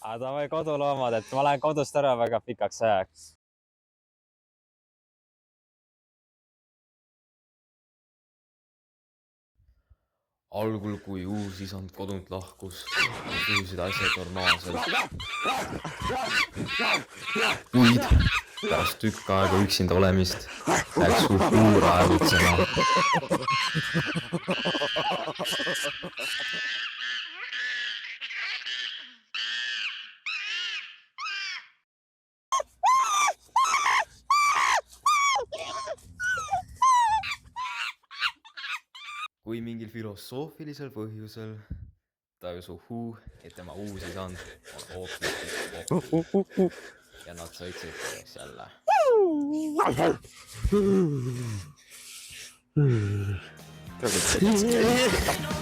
aga davai koduloomad, et ma lähen kodust ära väga pikaks ajaks. Algul, kui uus isand kodunt lahkus, sujusid asjad normaalselt. Kuid pärast tükk aega üksinda olemist läks Uhuu raevutsema. Kui mingil filosoofilisel põhjusel tajus Uhuu, et tema uus isand on hoopis ja nad sõitsid koos jälle. Tervitsi.